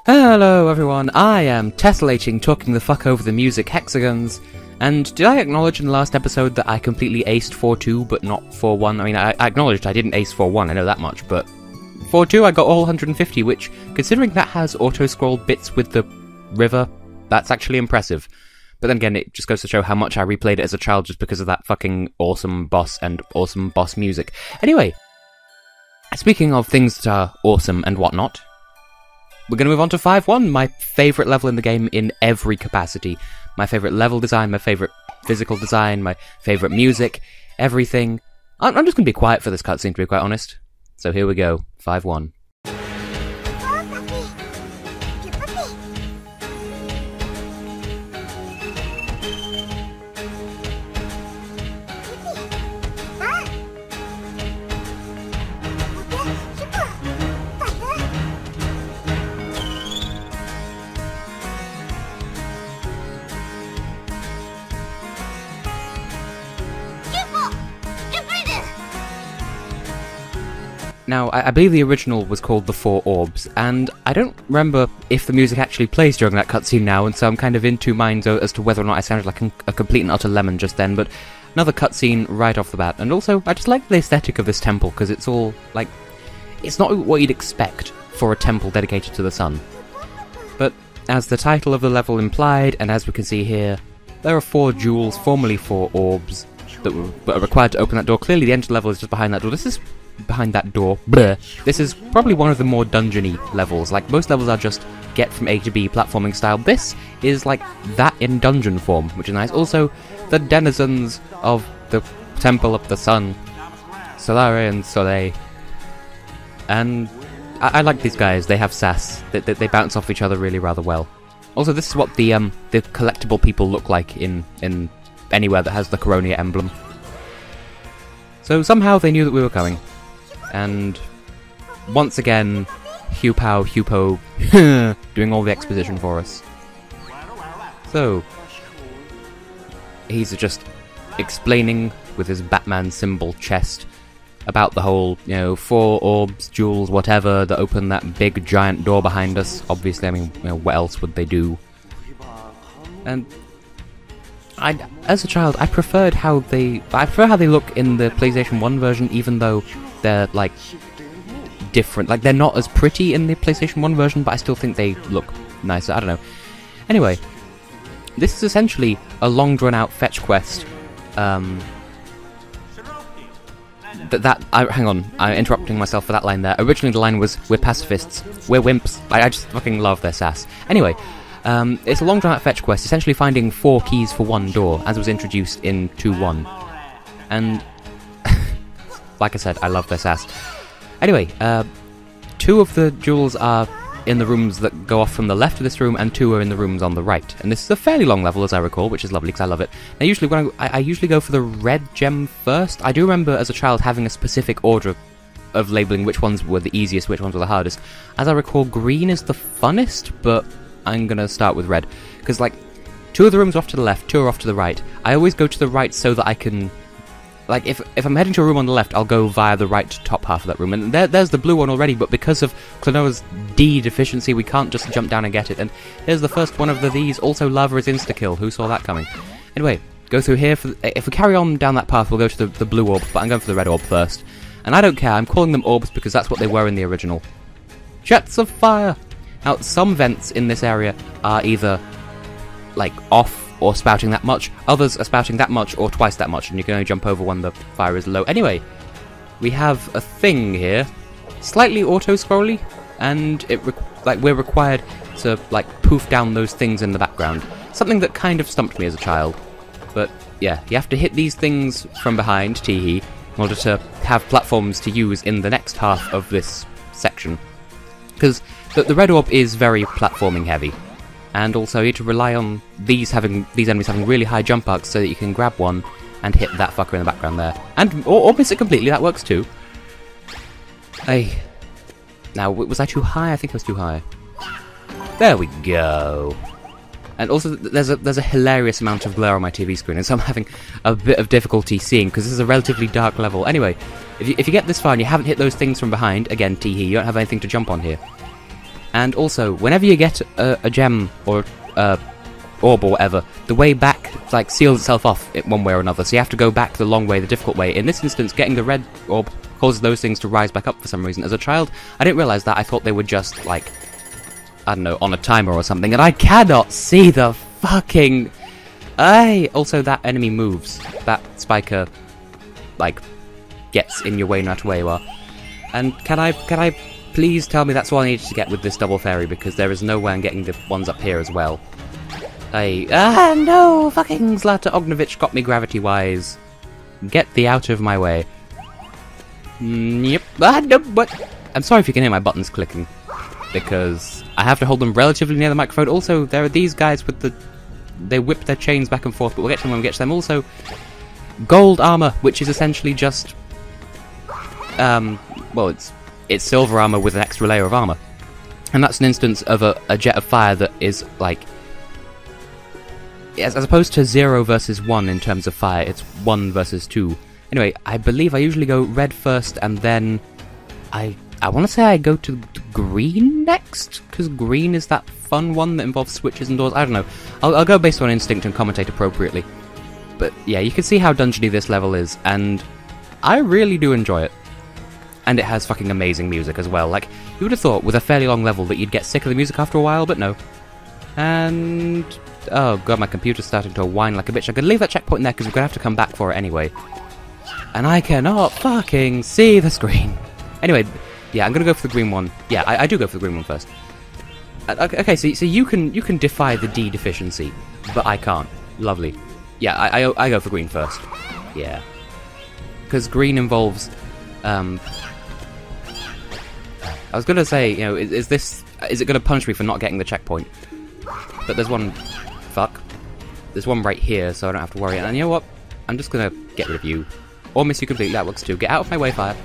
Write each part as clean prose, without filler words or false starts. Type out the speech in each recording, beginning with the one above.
Hello everyone, I am Tessellating, talking the fuck over the music Hexagons, and did I acknowledge in the last episode that I completely aced 4-2 but not 4-1? I mean, I acknowledged I didn't ace 4-1, I know that much, but 4-2 I got all 150, which, considering that has auto-scroll bits with the river, that's actually impressive. But then again, it just goes to show how much I replayed it as a child just because of that fucking awesome boss and awesome boss music. Anyway, speaking of things that are awesome and whatnot, we're going to move on to 5-1, my favourite level in the game in every capacity. My favourite level design, my favourite physical design, my favourite music, everything. I'm just going to be quiet for this cutscene, to be quite honest. So here we go, 5-1. Now, I believe the original was called The Four Orbs, and I don't remember if the music actually plays during that cutscene now, and so I'm kind of in two minds as to whether or not I sounded like a complete and utter lemon just then, but another cutscene right off the bat. And also, I just like the aesthetic of this temple, because it's all, like, it's not what you'd expect for a temple dedicated to the sun. But, as the title of the level implied, and as we can see here, there are 4 jewels, formerly 4 orbs, that are required to open that door. Clearly the end level is just behind that door. This is behind that door. Bleh. This is probably one of the more dungeony levels. Like, most levels are just get from A to B platforming style. This is like that in dungeon form, which is nice. Also, the denizens of the Temple of the Sun, Solare and Soleil. And I like these guys. They have sass. They bounce off each other really rather well. Also, this is what the collectible people look like in anywhere that has the Coronia emblem. So somehow they knew that we were coming. And once again, Hugh Pow, Hugh Po, doing all the exposition for us. So, he's just explaining with his Batman symbol chest about the whole, 4 orbs, jewels, whatever, that open that big giant door behind us. Obviously, I mean, what else would they do? And as a child, I prefer how they look in the PlayStation 1 version, even though they're, like, different. Like, they're not as pretty in the PlayStation 1 version, but I still think they look nicer. I don't know. Anyway, this is essentially a long drawn-out fetch quest. Hang on, I'm interrupting myself for that line there. Originally the line was, we're pacifists, we're wimps. I just fucking love their sass. Anyway, it's a long drawn out fetch quest, essentially finding 4 keys for 1 door, as was introduced in 2.1. And, like I said, I love their sass. Anyway, 2 of the jewels are in the rooms that go off from the left of this room, and 2 are in the rooms on the right. And this is a fairly long level, as I recall, which is lovely, because I love it. Now, usually, when I usually go for the red gem first. I do remember, as a child, having a specific order of labeling which ones were the easiest, which ones were the hardest. As I recall, green is the funnest, but I'm gonna start with red, because, like, 2 of the rooms are off to the left, 2 are off to the right. I always go to the right so that I can, like, if I'm heading to a room on the left, I'll go via the right top half of that room, and there's the blue one already, but because of Klonoa's D deficiency, we can't just jump down and get it, and here's the first one of these. Also, lava is insta-kill. Who saw that coming? Anyway, go through here. If we carry on down that path, we'll go to the blue orb, but I'm going for the red orb first. And I don't care, I'm calling them orbs because that's what they were in the original. Jets of fire! Now, some vents in this area are either, like, off or spouting that much, others are spouting that much or twice that much, and you can only jump over when the fire is low. Anyway, we have a thing here, slightly auto-scrolly, and we're required to, like, poof down those things in the background. Something that kind of stumped me as a child. But, yeah, you have to hit these things from behind, teehee, in order to have platforms to use in the next half of this section. Because the red orb is very platforming heavy. And also you need to rely on these enemies having really high jump arcs so that you can grab one and hit that fucker in the background there. And or miss it completely, that works too. Now, was I too high? I think I was too high. There we go. And also, there's a hilarious amount of glare on my TV screen, and so I'm having a bit of difficulty seeing, because this is a relatively dark level. Anyway, if you get this far and you haven't hit those things from behind, again, teehee, you don't have anything to jump on here. And also, whenever you get a gem or orb or whatever, the way back like seals itself off in one way or another, so you have to go back the long way, the difficult way. In this instance, getting the red orb causes those things to rise back up for some reason. As a child, I didn't realise that. I thought they were just, like, I don't know, on a timer or something, and I cannot see the fucking... Also, that enemy moves. That spiker, like, gets in your way no matter where you are. And can I please tell me that's all I needed to get with this double fairy, because there is no way I'm getting the ones up here as well. No! Fucking Zlata Ognovich got me gravity-wise. Get thee out of my way. Yep. No, but... I'm sorry if you can hear my buttons clicking, because I have to hold them relatively near the microphone. Also, there are these guys with the... They whip their chains back and forth, but we'll get to them when we get to them. Also, gold armor, which is essentially just... well, it's silver armor with an extra layer of armor. And that's an instance of a jet of fire that is, like... As opposed to 0 versus 1 in terms of fire, it's 1 versus 2. Anyway, I believe I usually go red first, and then... I want to say I go to green next? Because green is that fun one that involves switches and doors. I don't know. I'll go based on instinct and commentate appropriately. But yeah, you can see how dungeony this level is, and I really do enjoy it. And it has fucking amazing music as well. Like, you would have thought with a fairly long level that you'd get sick of the music after a while, but no. And... oh god, my computer's starting to whine like a bitch. I could leave that checkpoint there because we're going to have to come back for it anyway. And I cannot fucking see the screen. Anyway, yeah, I'm going to go for the green one. Yeah, I do go for the green one first. Okay, so you can defy the D deficiency, but I can't. Lovely. Yeah, I go for green first. Yeah. Because green involves... I was going to say, you know, is it going to punish me for not getting the checkpoint? But there's one... Fuck. There's one right here, so I don't have to worry. And you know what? I'm just going to get rid of you. Or miss you completely, that works too. Get out of my way, fire.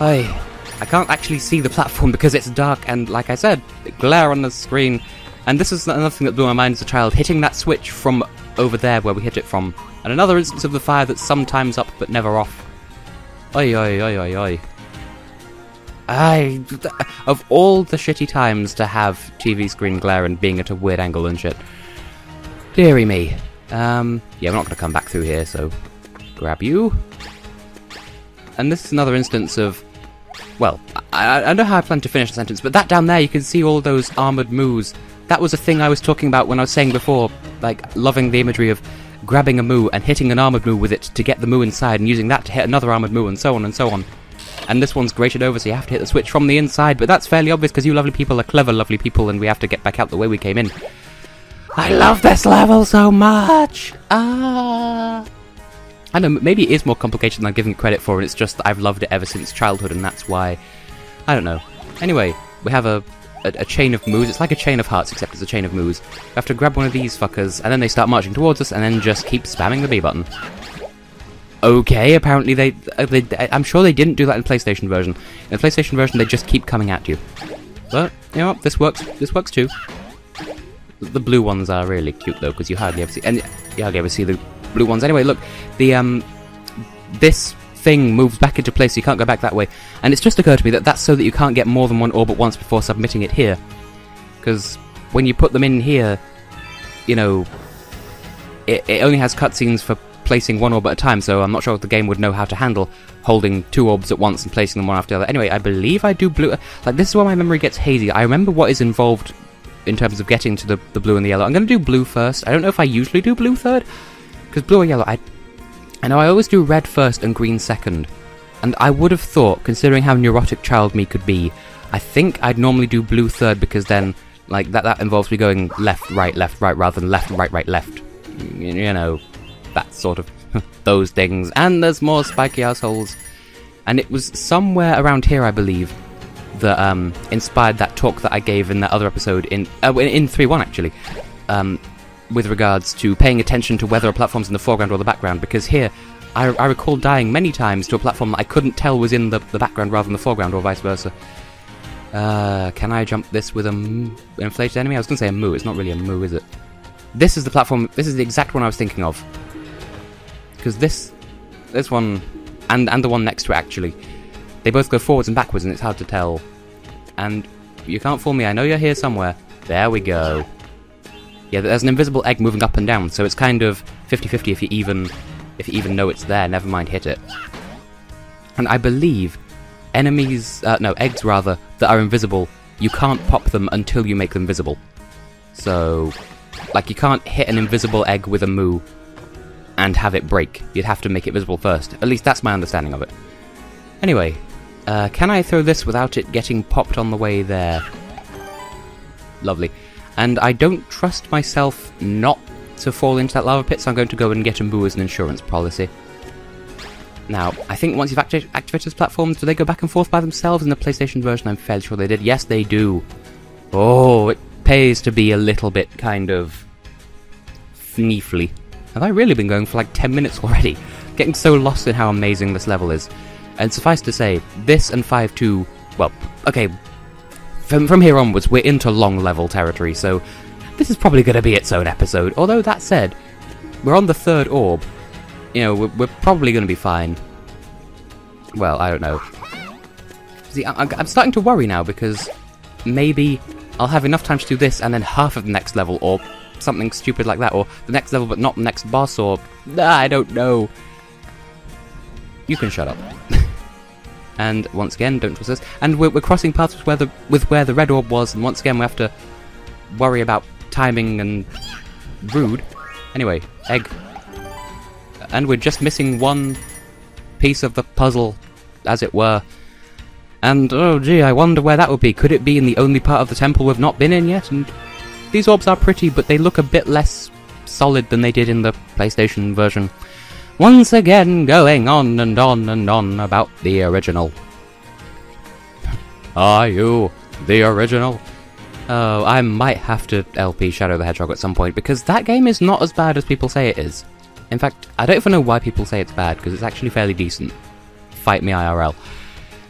I can't actually see the platform because it's dark, and like I said, glare on the screen. And this is another thing that blew my mind as a child, hitting that switch from over there where we hit it from. And another instance of the fire that's sometimes up but never off. Oi, oi, oi, oi, oi. Of all the shitty times to have TV screen glare and being at a weird angle and shit. Deary me. Yeah, we're not going to come back through here, so... grab you. And this is another instance of... well, I don't know how I plan to finish the sentence, but that down there, you can see all those armoured moos. That was a thing I was talking about when I was saying before, like, loving the imagery of grabbing a moo and hitting an armoured moo with it to get the moo inside, and using that to hit another armoured moo, and so on and so on. And this one's grated over, so you have to hit the switch from the inside, but that's fairly obvious because you lovely people are clever lovely people, and we have to get back out the way we came in. I love this level so much! I know, maybe it is more complicated than I'm giving it credit for, and it's just that I've loved it ever since childhood, and that's why... I don't know. Anyway, we have a chain of moos. It's like a chain of hearts, except it's a chain of moos. We have to grab one of these fuckers, and then they start marching towards us, and then just keep spamming the B button. Okay, apparently I'm sure they didn't do that in the PlayStation version. In the PlayStation version, they just keep coming at you. But, you know what, this works too. The blue ones are really cute, though, because you hardly ever see... and you hardly ever see the blue ones. Anyway, look, the, this thing moves back into place, so you can't go back that way. And it's just occurred to me that that's so that you can't get more than one orb at once before submitting it here. Because when you put them in here, you know, it only has cutscenes for placing one orb at a time, so I'm not sure if the game would know how to handle holding two orbs at once and placing them one after the other. Anyway, I believe I do blue... like, this is where my memory gets hazy. I remember what is involved in terms of getting to the blue and the yellow. I'm going to do blue first. I don't know if I usually do blue third, because blue or yellow, I know I always do red first and green second. And I would have thought, considering how neurotic child me could be, I think I'd normally do blue third, because then, like, that involves me going left, right, rather than left, right, left. You know, that sort of... those things. And there's more spiky assholes. And it was somewhere around here, I believe, that inspired that talk that I gave in that other episode in 3.1, actually. With regards to paying attention to whether a platform's in the foreground or the background, because here, I recall dying many times to a platform that I couldn't tell was in the background rather than the foreground, or vice versa. Can I jump this with an inflated enemy? I was going to say a moo, it's not really a moo, is it? This is the platform, this is the exact one I was thinking of. Because this one, and the one next to it actually, they both go forwards and backwards, and it's hard to tell. And You can't fool me. I know you're here somewhere. There we go. Yeah, there's an invisible egg moving up and down, so it's kind of 50-50 if you even know it's there. Never mind, hit it. And I believe enemies, eggs rather, that are invisible, you can't pop them until you make them visible. So, like, you can't hit an invisible egg with a moo and have it break. You'd have to make it visible first. At least that's my understanding of it. Anyway, can I throw this without it getting popped on the way there? Lovely. And I don't trust myself not to fall into that lava pit, so I'm going to go and get a moo as an insurance policy. Now, I think once you've activated those platforms, do they go back and forth by themselves in the PlayStation version? I'm fairly sure they did. Yes, they do. Oh, it pays to be a little bit kind of sneefly. Have I really been going for like 10 minutes already? Getting so lost in how amazing this level is. And suffice to say, this and 5.2, well, okay, from here onwards, we're into long level territory, so this is probably going to be its own episode. Although, that said, we're on the 3rd orb. You know, we're probably going to be fine. Well, I don't know. See, I'm starting to worry now, because maybe I'll have enough time to do this and then half of the next level, or something stupid like that, or the next level but not the next boss, or... I don't know. You can shut up. And once again, don't trust us. And we're crossing paths with where the red orb was, and once again we have to worry about timing and... rude. Anyway, egg. And we're just missing one piece of the puzzle, as it were. And, oh gee, I wonder where that would be. Could it be in the only part of the temple we've not been in yet? And these orbs are pretty, but they look a bit less solid than they did in the PlayStation version. Once again, going on and on and on about the original. Are you the original? Oh, I might have to LP Shadow the Hedgehog at some point, because that game is not as bad as people say it is. In fact, I don't even know why people say it's bad, because it's actually fairly decent. Fight me IRL.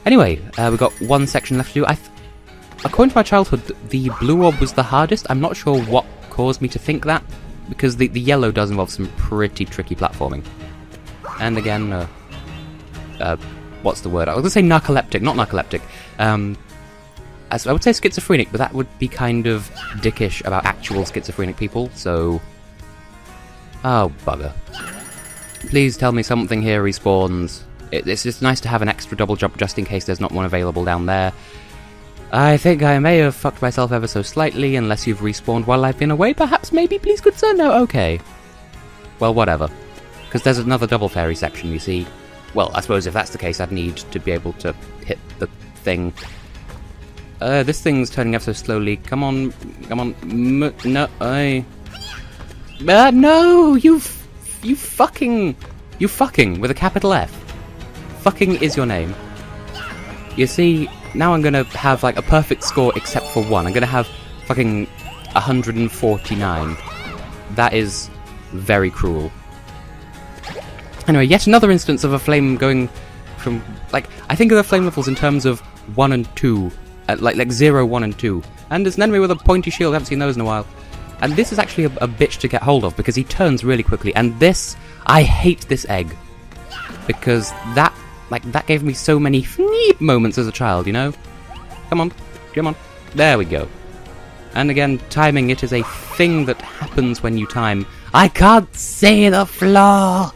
Anyway, we've got one section left to do. According to my childhood, the blue orb was the hardest. I'm not sure what caused me to think that, because the yellow does involve some pretty tricky platforming. And again, what's the word? I was going to say narcoleptic, not narcoleptic. I would say schizophrenic, but that would be kind of dickish about actual schizophrenic people, so... Oh, bugger. Please tell me something here respawns. It's just nice to have an extra double jump just in case there's not one available down there. I think I may have fucked myself ever so slightly, unless you've respawned while I've been away. Perhaps, maybe, please, good sir? No, okay. Well, whatever. Because there's another double fairy section, you see. Well, I suppose if that's the case, I'd need to be able to hit the thing. This thing's turning up so slowly. Come on, come on. No, no, you fucking with a capital F. Fucking is your name. You see, now I'm gonna have like a perfect score except for one. I'm gonna have fucking 149. That is very cruel. Anyway, yet another instance of a flame going from, like, I think of the flame levels in terms of 1 and 2. Like 0, 1 and 2. And there's an enemy with a pointy shield, I haven't seen those in a while. And this is actually a bitch to get hold of, because he turns really quickly. And this, I hate this egg. Because that gave me so many moments as a child, you know? Come on, come on. There we go. And again, timing, it is a thing that happens when you time. I can't see the floor!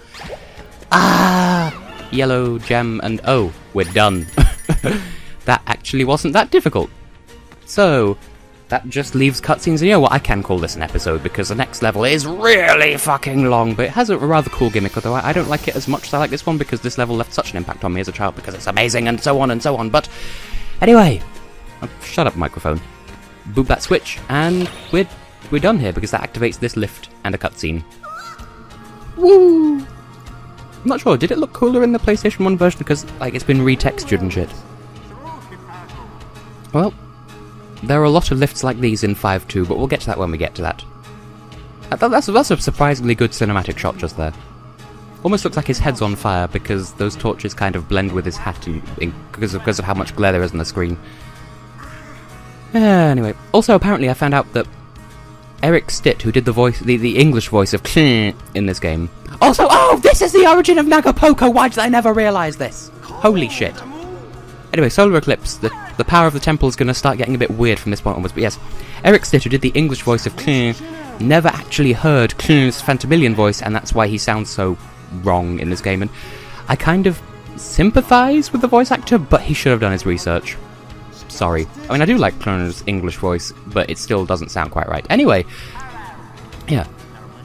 Ah! Yellow, gem, and oh, we're done. That actually wasn't that difficult. So, that just leaves cutscenes, and you know what, I can call this an episode, because the next level is really fucking long, but it has a rather cool gimmick, although I don't like it as much as I like this one, because this level left such an impact on me as a child, because it's amazing, and so on, but anyway, shut up, microphone. Boop that switch, and we're done here, because that activates this lift and a cutscene. Woo! I'm not sure, did it look cooler in the PlayStation 1 version, because, like, it's been retextured and shit? Well, there are a lot of lifts like these in 5.2, but we'll get to that when we get to that. That's a surprisingly good cinematic shot just there. Almost looks like his head's on fire, because those torches kind of blend with his hat because of how much glare there is on the screen. Anyway, also apparently I found out that Eric Stitt, who did the English voice of in this game... Also, oh, this is the origin of Nagapoko! Why did I never realise this? Holy shit. Anyway, Solar Eclipse, the the power of the temple is going to start getting a bit weird from this point onwards. But yes, Eric Stitt, who did the English voice of Klonoa, never actually heard Klonoa's Phantomile voice, and that's why he sounds so wrong in this game. And I kind of sympathise with the voice actor, but he should have done his research. Sorry. I mean, I do like Klonoa's English voice, but it still doesn't sound quite right. Anyway, yeah.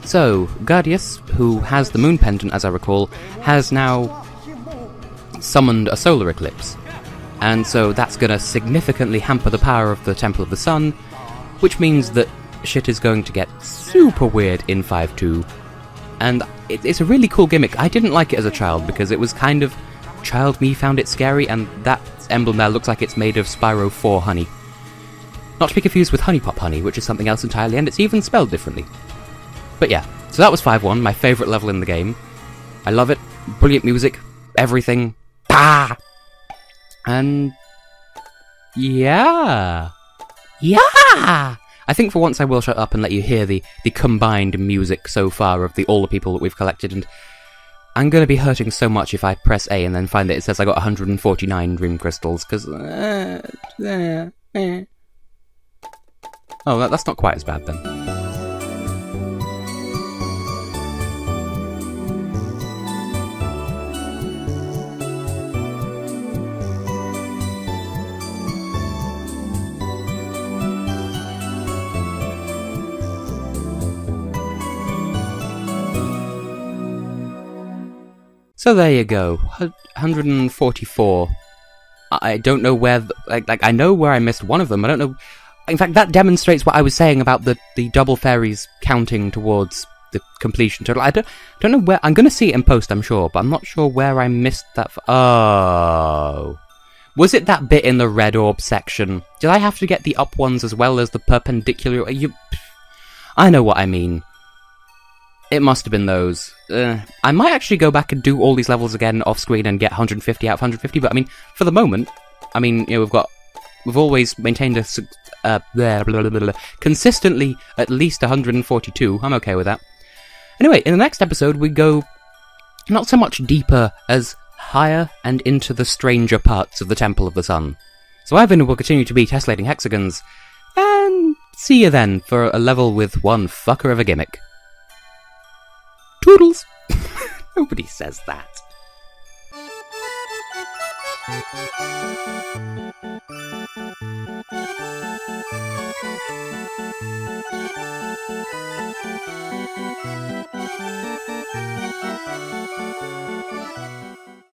So, Ghadius, who has the Moon Pendant, as I recall, has now summoned a solar eclipse. And so that's going to significantly hamper the power of the Temple of the Sun, which means that shit is going to get super weird in 5.2. And it's a really cool gimmick. I didn't like it as a child because it was kind of... Child me found it scary, and that emblem there looks like it's made of Spyro 4 honey. Not to be confused with Honey Pop Honey, which is something else entirely, and it's even spelled differently. But yeah, so that was 5.1, my favourite level in the game. I love it. Brilliant music. Everything. Ah! And... yeah! Yeah! I think for once I will shut up and let you hear the combined music so far of all the people that we've collected, and I'm going to be hurting so much if I press A and then find that it says I got 149 Dream Crystals, because... Oh, that's not quite as bad then. So there you go, 144. I don't know where, I know where I missed one of them, I don't know... In fact, that demonstrates what I was saying about the double fairies counting towards the completion total. I don't know where... I'm going to see it in post, I'm sure, but I'm not sure where I missed that... Oh... Was it that bit in the red orb section? Did I have to get the up ones as well as the perpendicular... I know what I mean. It must have been those. I might actually go back and do all these levels again off-screen and get 150 out of 150, but I mean, for the moment, I mean, you know, we've always maintained a consistently at least 142. I'm okay with that. Anyway, in the next episode, we go not so much deeper as higher and into the stranger parts of the Temple of the Sun. So Ivan will continue to be Tessellating Hexagons, and see you then for a level with one fucker of a gimmick. Toodles! Nobody says that.